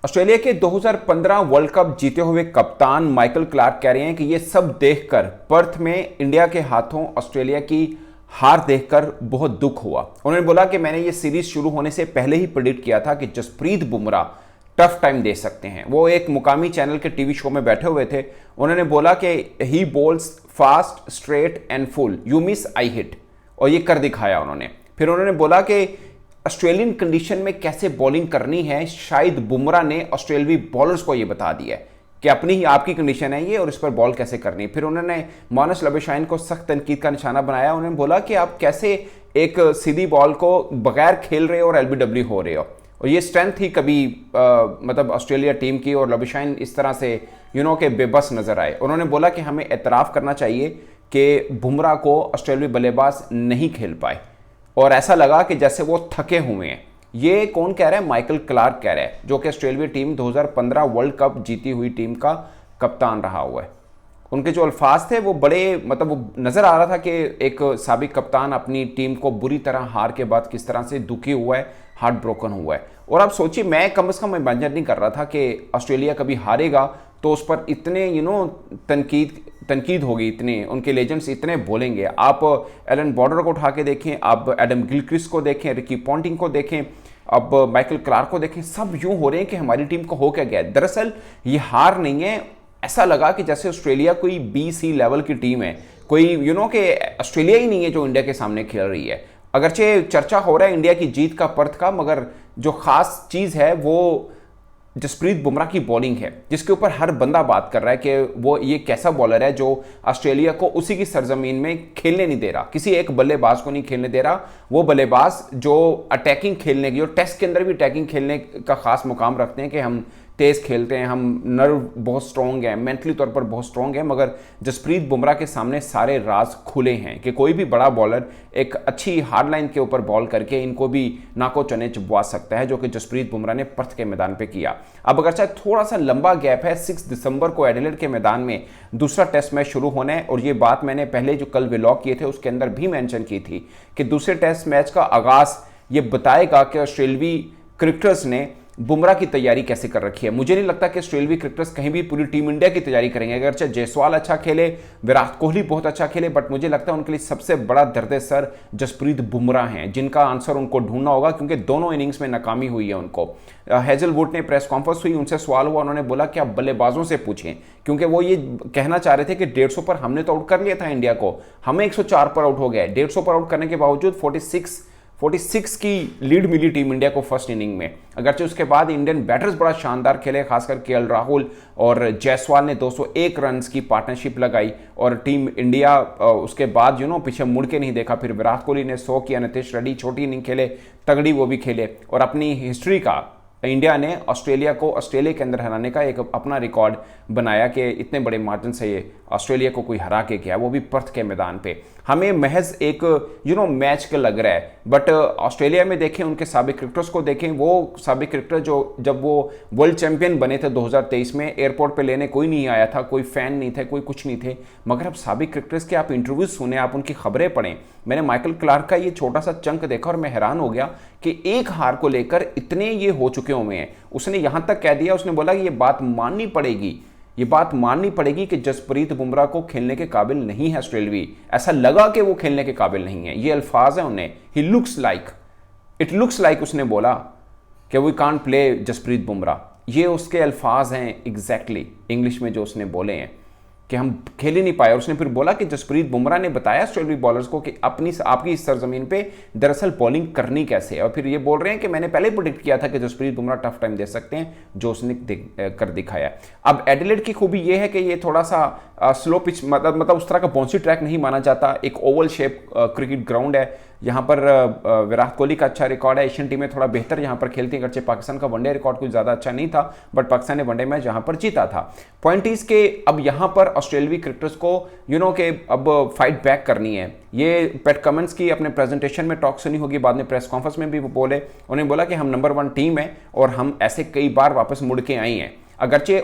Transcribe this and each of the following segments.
Australia के 2015 world cup जीते हुए कप्तान माइकल क्लार्क कह रहे हैं कि ये सब देखकर पर्थ में इंडिया के हाथों ऑस्ट्रेलिया की हार देखकर बहुत दुख हुआ। उन्होंने बोला कि मैंने ये सीरीज शुरू होने से पहले ही प्रेडिक्ट किया था कि जसप्रीत बुमराह टफ टाइम दे सकते हैं। वो एक मुकामी चैनल के टीवी शो में बैठे हुए थे। उन्होंने बोला कि he balls fast straight and full, you miss I hit, और ये कर दिखाया उन्होंने। फिर उन्होंने बोला कि ऑस्ट्रेलियन कंडीशन में कैसे बॉलिंग करनी है, शायद बुमराह ने ऑस्ट्रेलियाई बॉलर्स को ये बता दिया है कि अपनी ही आपकी कंडीशन है ये और इस पर बॉल कैसे करनी है। फिर उन्होंने मानस लबेशाइन को सख्त तनकीद का निशाना बनाया। उन्होंने बोला कि आप कैसे एक सीधी बॉल को बगैर खेल रहे हो और एलबीडब्ल्यू हो रहे हो, और ये स्ट्रेंथ थी कभी मतलब ऑस्ट्रेलिया टीम की, और लबेशाइन इस तरह से के बेबस नजर आए। उन्होंने बोला कि हमें एतराफ़ करना चाहिए कि बुमराह को ऑस्ट्रेलियाई बल्लेबाज नहीं खेल पाए और ऐसा लगा कि जैसे वो थके हुए हैं। ये कौन कह रहा है? माइकल क्लार्क कह रहा है, जो कि ऑस्ट्रेलिया टीम 2015 वर्ल्ड कप जीती हुई टीम का कप्तान रहा हुआ है। उनके जो अल्फाज थे वो बड़े मतलब वो नज़र आ रहा था कि एक साबिक कप्तान अपनी टीम को बुरी तरह हार के बाद किस तरह से दुखी हुआ है, हार्ट ब्रोकन हुआ है। और आप सोचिए, मैं कम से कम इमेजिन नहीं कर रहा था कि ऑस्ट्रेलिया कभी हारेगा तो उस पर इतने तनकीद होगी, इतने उनके लेजेंड्स इतने बोलेंगे। आप एलन बॉर्डर को उठा के देखें, आप एडम गिलक्रिस्ट को देखें, रिकी पॉन्टिंग को देखें, अब माइकल क्लार्क को देखें, सब यूं हो रहे हैं कि हमारी टीम को हो क्या गया। दरअसल ये हार नहीं है, ऐसा लगा कि जैसे ऑस्ट्रेलिया कोई BC लेवल की टीम है, कोई कि ऑस्ट्रेलिया ही नहीं है जो इंडिया के सामने खेल रही है। अगरचे चर्चा हो रहा है इंडिया की जीत का, पर्थ का, मगर जो खास चीज़ है वो जसप्रीत बुमराह की बॉलिंग है, जिसके ऊपर हर बंदा बात कर रहा है कि वो ये कैसा बॉलर है जो ऑस्ट्रेलिया को उसी की सरजमीन में खेलने नहीं दे रहा, किसी एक बल्लेबाज को नहीं खेलने दे रहा। वो बल्लेबाज जो अटैकिंग खेलने की और टेस्ट के अंदर भी अटैकिंग खेलने का खास मुकाम रखते हैं कि हम तेज़ खेलते हैं, हम नर्व बहुत स्ट्रॉन्ग है, मेंटली तौर पर बहुत स्ट्रॉन्ग है, मगर जसप्रीत बुमराह के सामने सारे राज खुले हैं कि कोई भी बड़ा बॉलर एक अच्छी हार्ड लाइन के ऊपर बॉल करके इनको भी नाको चने चबवा सकता है, जो कि जसप्रीत बुमराह ने पर्थ के मैदान पे किया। अब अगर चाहे थोड़ा सा लंबा गैप है, 6 दिसंबर को एडिलेड के मैदान में दूसरा टेस्ट मैच शुरू होना है, और ये बात मैंने पहले जो कल व्लॉग किए थे उसके अंदर भी मैंशन की थी कि दूसरे टेस्ट मैच का आगाज़ ये बताएगा कि ऑस्ट्रेलियाई क्रिकेटर्स ने बुमराह की तैयारी कैसे कर रखी है। मुझे नहीं लगता कि ऑस्ट्रेलियाई क्रिकेटर्स कहीं भी पूरी टीम इंडिया की तैयारी करेंगे। अगर चाहे जायसवाल अच्छा खेले, विराट कोहली बहुत अच्छा खेले, बट मुझे लगता है उनके लिए सबसे बड़ा दर्द सर जसप्रीत बुमराह हैं, जिनका आंसर उनको ढूंढना होगा, क्योंकि दोनों इनिंग्स में नाकामी हुई है उनको। हेजलवुड ने प्रेस कॉन्फ्रेंस हुई, उनसे सवाल हुआ, उन्होंने बोला कि आप बल्लेबाजों से पूछें, क्योंकि वो ये कहना चाह रहे थे कि 150 पर हमने तो आउट कर लिया था इंडिया को, हमें 104 पर आउट हो गया। 150 पर आउट करने के बावजूद 46 की लीड मिली टीम इंडिया को फर्स्ट इनिंग में। अगरचे उसके बाद इंडियन बैटर्स बड़ा शानदार खेले, खासकर KL राहुल और जायसवाल ने 201 रन की पार्टनरशिप लगाई, और टीम इंडिया उसके बाद पीछे मुड़ के नहीं देखा। फिर विराट कोहली ने 100 किया, नीतीश रेड्डी छोटी इनिंग खेले, तगड़ी वो भी खेले, और अपनी हिस्ट्री का इंडिया ने ऑस्ट्रेलिया को ऑस्ट्रेलिया के अंदर हराने का एक अपना रिकॉर्ड बनाया कि इतने बड़े मार्जिन से ये ऑस्ट्रेलिया को कोई हरा के गया, वो भी पर्थ के मैदान पे। हमें महज एक मैच का लग रहा है, बट ऑस्ट्रेलिया में देखें, उनके साबिक क्रिकेटर्स को देखें, वो साबिक क्रिकेटर जो जब वो वर्ल्ड चैंपियन बने थे 2023 में, एयरपोर्ट पे लेने कोई नहीं आया था, कोई फैन नहीं थे, कोई कुछ नहीं थे, मगर अब साबिक क्रिकेटर्स के आप इंटरव्यूज सुने, आप उनकी खबरें पढ़ें। मैंने माइकल क्लार्क का ये छोटा सा चंक देखा और मैं हैरान हो गया कि एक हार को लेकर इतने ये हो चुके हुए हैं। उसने यहां तक कह दिया, उसने बोला कि ये बात माननी पड़ेगी कि जसप्रीत बुमराह को खेलने के काबिल नहीं है ऑस्ट्रेलियाई, ऐसा लगा कि वो खेलने के काबिल नहीं है। ये अल्फाज है उन्हें, इट लुक्स लाइक उसने बोला कि we can't play Jasprit Bumrah. ये उसके अल्फाज हैं एग्जैक्टली इंग्लिश में जो उसने बोले हैं कि हम खेल ही नहीं पाए। और उसने फिर बोला कि जसप्रीत बुमराह ने बताया ऑस्ट्रेलियाई बॉलर्स को कि आपकी इस सरजमीन पे दरअसल बॉलिंग करनी कैसे है, और फिर ये बोल रहे हैं कि मैंने पहले प्रेडिक्ट किया था कि जसप्रीत बुमराह टफ टाइम दे सकते हैं, जो उसने कर दिखाया। अब एडिलेड की खूबी ये है कि ये थोड़ा सा स्लो पिच, मतलब उस तरह का बाउंसी ट्रैक नहीं माना जाता, एक ओवल शेप क्रिकेट ग्राउंड है। यहाँ पर विराट कोहली का अच्छा रिकॉर्ड है, एशियन टीमें थोड़ा बेहतर यहाँ पर खेलती हैं, अगरचे पाकिस्तान का वनडे रिकॉर्ड कुछ ज़्यादा अच्छा नहीं था, बट पाकिस्तान ने वनडे मैच यहाँ पर जीता था। पॉइंट इज के अब यहाँ पर ऑस्ट्रेलियाई क्रिकेटर्स को के अब फाइट बैक करनी है। ये पैट कमिंस की अपने प्रेजेंटेशन में टॉक सुनी होगी, बाद में प्रेस कॉन्फ्रेंस में भी वो बोले, उन्होंने बोला कि हम नंबर 1 टीम है और हम ऐसे कई बार वापस मुड़ के आए हैं। अगरचे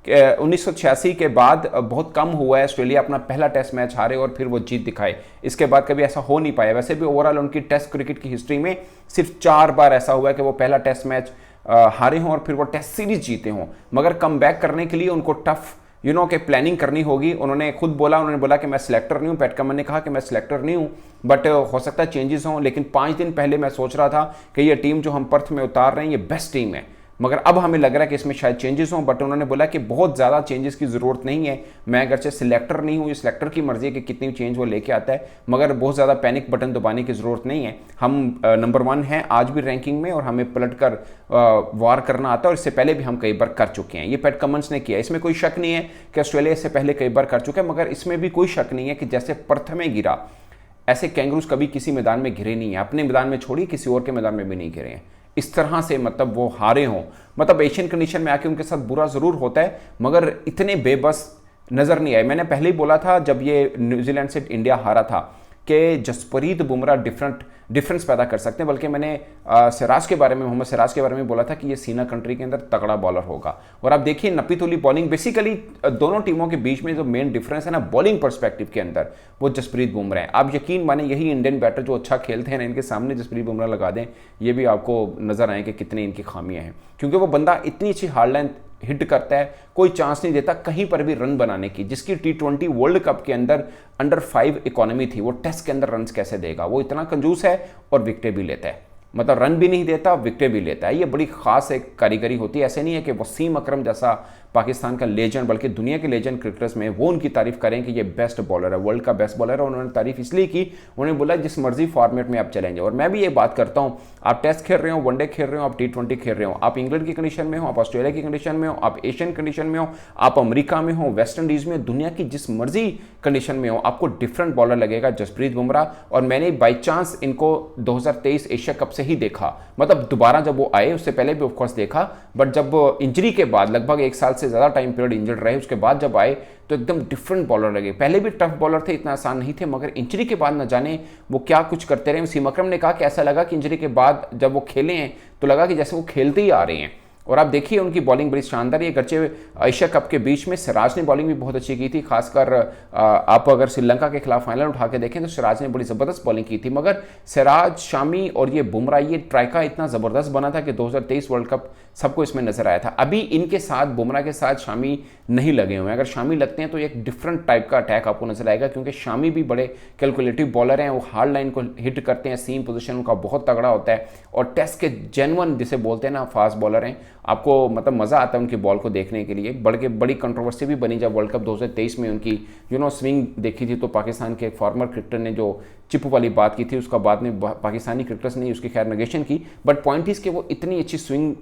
1986 के बाद बहुत कम हुआ है ऑस्ट्रेलिया अपना पहला टेस्ट मैच हारे और फिर वो जीत दिखाए, इसके बाद कभी ऐसा हो नहीं पाया। वैसे भी ओवरऑल उनकी टेस्ट क्रिकेट की हिस्ट्री में सिर्फ 4 बार ऐसा हुआ है कि वो पहला टेस्ट मैच हारे हों और फिर वो टेस्ट सीरीज जीते हों, मगर कम बैक करने के लिए उनको टफ के प्लानिंग करनी होगी। उन्होंने खुद बोला, उन्होंने बोला कि मैं सिलेक्टर नहीं हूँ, पैट कमिंस ने कहा कि मैं सिलेक्टर नहीं हूँ, बट हो सकता है चेंजेस हों। लेकिन 5 दिन पहले मैं सोच रहा था कि ये टीम जो हम पर्थ में उतार रहे हैं ये बेस्ट टीम है, मगर अब हमें लग रहा है कि इसमें शायद चेंजेस हों। बट उन्होंने बोला कि बहुत ज़्यादा चेंजेस की ज़रूरत नहीं है, मैं अगरचे सिलेक्टर नहीं हूँ, ये सिलेक्टर की मर्जी है कि कितनी चेंज वो लेके आता है, मगर बहुत ज़्यादा पैनिक बटन दबाने की ज़रूरत नहीं है। हम नंबर 1 हैं आज भी रैंकिंग में और हमें पलट कर वार करना आता है, और इससे पहले भी हम कई बार कर चुके हैं। ये पैट कमिंस ने किया, इसमें कोई शक नहीं है कि ऑस्ट्रेलिया इससे पहले कई बार कर चुका है, मगर इसमें भी कोई शक नहीं है कि जैसे पर्थ में गिरा ऐसे कैंगरूज कभी किसी मैदान में घिरे नहीं है, अपने मैदान में छोड़िए किसी और के मैदान में भी नहीं घिरे हैं इस तरह से। मतलब वो हारे हों, मतलब एशियन कंडीशन में आके उनके साथ बुरा ज़रूर होता है, मगर इतने बेबस नज़र नहीं आए। मैंने पहले ही बोला था जब ये न्यूजीलैंड से इंडिया हारा था कि जसप्रीत बुमराह डिफरेंस पैदा कर सकते हैं, बल्कि मैंने सिराज के बारे में, मोहम्मद सिराज के बारे में बोला था कि ये सीना कंट्री के अंदर तगड़ा बॉलर होगा। और आप देखिए नपी तुली बॉलिंग, बेसिकली दोनों टीमों के बीच में जो मेन डिफरेंस है ना बॉलिंग पर्सपेक्टिव के अंदर, वो जसप्रीत बुमराह है। आप यकीन माने यही इंडियन बैटर जो अच्छा खेलते हैं ना, इनके सामने जसप्रीत बुमराह लगा दें, ये भी आपको नजर आए कि कितनी इनकी खामियां हैं, क्योंकि वो बंदा इतनी अच्छी हार्ड लाइन हिट करता है, कोई चांस नहीं देता कहीं पर भी रन बनाने की। जिसकी T20 वर्ल्ड कप के अंदर अंडर 5 इकोनॉमी थी, वो टेस्ट के अंदर रन कैसे देगा? वो इतना कंजूस है और विकेटें भी लेता है, मतलब रन भी नहीं देता, विकेटें भी लेता है। ये बड़ी खास एक कारीगरी होती है। ऐसे नहीं है कि वसीम अकरम जैसा पाकिस्तान का लेजेंड, बल्कि दुनिया के लेजेंड क्रिकेटर्स में वो उनकी तारीफ करें कि ये बेस्ट बॉलर है, वर्ल्ड का बेस्ट बॉलर है। उन्होंने तारीफ इसलिए की, उन्होंने बोला जिस मर्जी फॉर्मेट में आप चलेंगे। और मैं भी ये बात करता हूँ, आप टेस्ट खेल रहे हो, वनडे खेल रहे हो, आप T20 खेल रहे हो, आप इंग्लैंड की कंडीशन में हो, आप ऑस्ट्रेलिया की कंडीशन में हो, आप एशियन कंडीशन में हो, आप अमेरिका में हो, वेस्ट इंडीज में, दुनिया की जिस मर्जी कंडीशन में हो, आपको डिफरेंट बॉलर लगेगा जसप्रीत बुमराह। और मैंने बाई चांस इनको 2023 एशिया कप से ही देखा, मतलब दोबारा जब वो आए, उससे पहले भी ऑफकोर्स देखा, बट जब इंजरी के बाद लगभग 1 साल से ज़्यादा टाइम पीरियड इंजर्ड रहे, उसके बाद जब आए तो एकदम डिफरेंट बॉलर लगे। पहले भी टफ बॉलर थे, इतना आसान नहीं थे, मगर इंजरी के बाद न जाने वो क्या कुछ करते रहे। वसीम अकरम ने कहा कि ऐसा लगा कि इंजरी के बाद जब वो खेले हैं तो लगा कि जैसे वो खेलते ही आ रहे हैं। और आप देखिए उनकी बॉलिंग बड़ी शानदार है। गरचे एशिया कप के बीच में सिराज ने बॉलिंग भी बहुत अच्छी की थी, खासकर आप अगर श्रीलंका के खिलाफ फाइनल उठा के देखें तो सिराज ने बड़ी ज़बरदस्त बॉलिंग की थी। मगर सिराज, शामी और ये बुमराह, ये ट्राइका इतना ज़बरदस्त बना था कि 2023 वर्ल्ड कप सबको इसमें नजर आया था। अभी इनके साथ, बुमराह के साथ शामी नहीं लगे हुए हैं। अगर शामी लगते हैं तो एक डिफरेंट टाइप का अटैक आपको नजर आएगा, क्योंकि शामी भी बड़े कैलकुलेटिव बॉलर हैं, वो हार्ड लाइन को हिट करते हैं, सीम पोजीशन उनका बहुत तगड़ा होता है, और टेस्ट के जेन्युइन जिसे बोलते हैं ना फास्ट बॉलर हैं। आपको मतलब मज़ा आता है उनकी बॉल को देखने के लिए। बड़ी कंट्रोवर्सी भी बनी जब वर्ल्ड कप 2023 में उनकी स्विंग देखी थी, तो पाकिस्तान के एक फॉर्मर क्रिकेटर ने जो चिप वाली बात की थी, उसका बाद में पाकिस्तानी क्रिकेटर्स ने उसकी खैर नेगेशन की। बट पॉइंट इस कि वो इतनी अच्छी स्विंग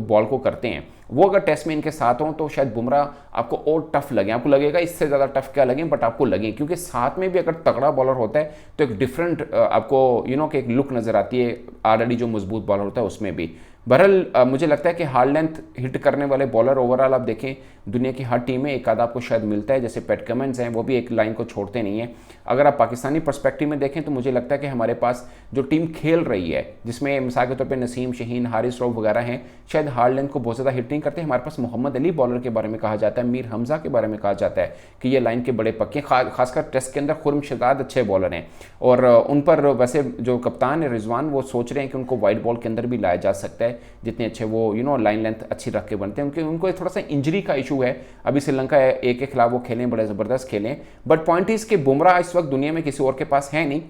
बॉल को करते हैं, वो अगर टेस्ट में इनके साथ हों तो शायद बुमराह आपको और टफ लगे। आपको लगेगा इससे ज़्यादा टफ क्या लगे, बट आपको लगे, क्योंकि साथ में भी अगर तगड़ा बॉलर होता है तो एक डिफरेंट आपको कि एक लुक नज़र आती है, ऑलरेडी जो मजबूत बॉलर होता है उसमें भी। बहरहाल मुझे लगता है कि हार्ड लेंथ हिट करने वाले बॉलर ओवरऑल आप देखें दुनिया की हर टीम में एक आधा आपको शायद मिलता है, जैसे पैट कमिंस हैं, वो भी एक लाइन को छोड़ते नहीं हैं। अगर आप पाकिस्तानी पर्सपेक्टिव में देखें तो मुझे लगता है कि हमारे पास जो टीम खेल रही है, जिसमें मिसाल के तौर पे नसीम, शहीन, हारिस रऊफ वगैरह हैं, शायद हार्ड लेंथ को बहुत ज़्यादा हिट नहीं करते। हमारे पास मोहम्मद अली बॉलर के बारे में कहा जाता है, मीर हमजा के बारे में कहा जाता है कि ये लाइन के बड़े पक्के, खासकर टेस्ट के अंदर खुर्म शहजाद अच्छे बॉलर हैं। और उन पर वैसे जो कप्तान है रिजवान, वो सोच रहे हैं कि उनको वाइट बॉल के अंदर भी लाया जा सकता है, जितने अच्छे वो लाइन लेंथ अच्छी रख के बनते हैं। उनको थोड़ा सा इंजरी का इशू है, अभी श्रीलंका एक के खिलाफ वो खेलें, बड़े ज़बरदस्त खेलें, बट पॉइंट इस के बुमराह इस वक्त दुनिया में किसी और के पास है नहीं।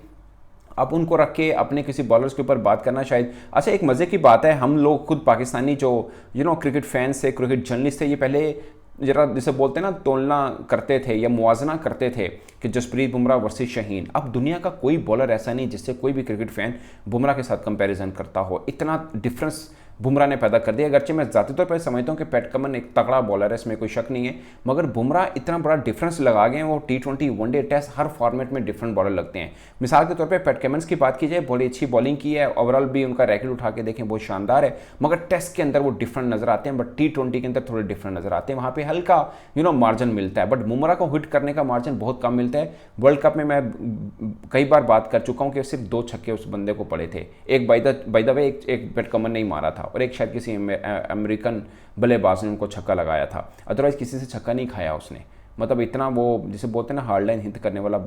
आप उनको रख के अपने किसी बॉलर्स के ऊपर बात करना शायद अच्छा। एक मज़े की बात है, हम लोग खुद पाकिस्तानी जो क्रिकेट फैंस थे, क्रिकेट जर्नलिस्ट थे, ये पहले जरा जिसे बोलते हैं ना तुलना करते थे या मुआजना करते थे कि जसप्रीत बुमराह वर्सेस शहीन। अब दुनिया का कोई बॉलर ऐसा नहीं जिससे कोई भी क्रिकेट फैन बुमराह के साथ कंपैरिजन करता हो। इतना डिफरेंस बुमराह ने पैदा कर दिया। अगरचे मैं ज़ाती तौर पर समझता हूँ कि पैट कमिंस एक तगड़ा बॉलर है, इसमें कोई शक नहीं है, मगर बुमराह इतना बड़ा डिफरेंस लगा गए हैं। वो T20, वनडे, टेस्ट हर फॉर्मेट में डिफरेंट बॉलर लगते हैं। मिसाल के तौर पे पैट कमिंस की बात की जाए, बड़ी अच्छी बॉलिंग की है, ओवरऑल भी उनका रैकेट उठा के देखें बहुत शानदार है, मगर टेस्ट के अंदर वो डिफरेंट नजर आते हैं, बट T20 के अंदर थोड़े डिफरेंट नजर आते हैं। वहाँ पे हल्का मार्जिन मिलता है, बट बुमराह को हिट करने का मार्जिन बहुत कम मिलता है। वर्ल्ड कप में मैं कई बार बात कर चुका हूँ कि सिर्फ 2 छक्के उस बंदे को पड़े थे। एक बाय द वे एक पैट कमिंस ने ही मारा था, और एक शायद किसी अमेरिकन बल्लेबाज ने उनको छक्का लगाया था, अदरवाइज किसी से छक्का नहीं खाया उसने। मतलब इतना वो जिसे बोलते हैं ना हार्ड लाइन हिट करने वाला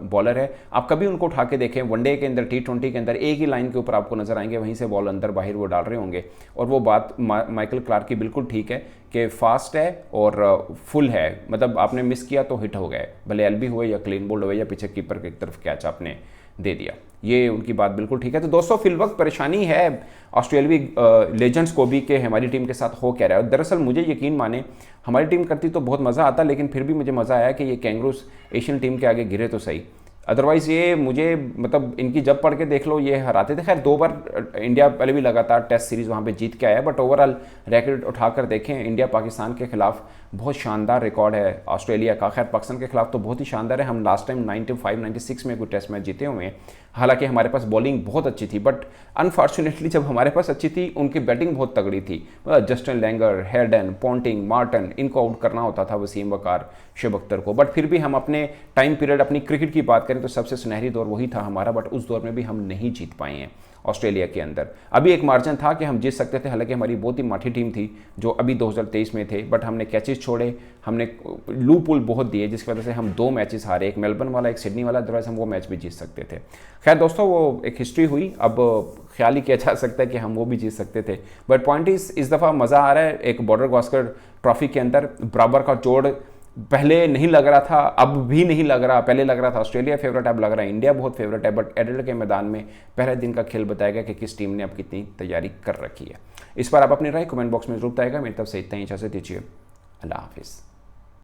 बॉलर है। आप कभी उनको उठा के देखें वनडे के अंदर, T20 के अंदर एक ही लाइन के ऊपर आपको नजर आएंगे, वहीं से बॉल अंदर बाहर वो डाल रहे होंगे। और वो बात माइकल क्लार्क की बिल्कुल ठीक है कि फास्ट है और फुल है, मतलब आपने मिस किया तो हिट हो गए, भले एलबी हुए या क्लीन बोल्ड हुए या पीछे कीपर की तरफ कैच आपने दे दिया, ये उनकी बात बिल्कुल ठीक है। तो दोस्तों फिल वक्त परेशानी है ऑस्ट्रेलियावी लेजेंड्स को भी कि हमारी टीम के साथ हो क्या रहा है। दरअसल मुझे यकीन माने हमारी टीम करती तो बहुत मज़ा आता, लेकिन फिर भी मुझे मज़ा आया कि ये कैंगरूज एशियन टीम के आगे गिरे तो सही। अदरवाइज़ ये मुझे मतलब इनकी जब पढ़ के देख लो ये हराते थे। खैर 2 बार इंडिया पहले भी लगातार टेस्ट सीरीज़ वहाँ पे जीत के आया, बट ओवरऑल रैकेट उठाकर देखें इंडिया पाकिस्तान के खिलाफ बहुत शानदार रिकॉर्ड है ऑस्ट्रेलिया का। खैर पाकिस्तान के खिलाफ तो बहुत ही शानदार है, हम लास्ट टाइम 95-96 में कोई टेस्ट मैच जीते हुए हैं। हालांकि हमारे पास बॉलिंग बहुत अच्छी थी, बट अनफॉर्चुनेटली जब हमारे पास अच्छी थी उनकी बैटिंग बहुत तगड़ी थी। Justin Langer, Hayden, Ponting, Marton, इनको आउट करना होता था, वसीम वकार, शुएब अख्तर को। बट फिर भी हम अपने टाइम पीरियड, अपनी क्रिकेट की बात करें तो सबसे सुनहरी दौर वही था हमारा, बट उस दौर में भी हम नहीं जीत पाए हैं ऑस्ट्रेलिया के अंदर। अभी एक मार्जिन था कि हम जीत सकते थे, हालांकि हमारी बहुत ही माठी टीम थी जो अभी 2023 में थे, बट हमने कैचेस छोड़े, हमने लू पुल बहुत दिए, जिसकी वजह से हम 2 मैचेस हारे, एक मेलबर्न वाला एक सिडनी वाला, अदरवाइज हम वो मैच भी जीत सकते थे। खैर दोस्तों वो एक हिस्ट्री हुई, अब ख्याल ही किया जा सकता है कि हम वो भी जीत सकते थे। बट पॉइंट इस दफ़ा मज़ा आ रहा है एक बॉर्डर गावस्कर ट्रॉफी के अंदर। बराबर का जोड़ पहले नहीं लग रहा था, अब भी नहीं लग रहा। पहले लग रहा था ऑस्ट्रेलिया फेवरेट, अब लग रहा है इंडिया बहुत फेवरेट है। बट एडिलेड के मैदान में पहले दिन का खेल बताएगा कि किस टीम ने अब कितनी तैयारी कर रखी है। इस पर आप अपनी राय कमेंट बॉक्स में जरूर बताएगा। मेरी तरफ से इतना ही, इजाजत दीजिए, अल्लाह हाफिज़।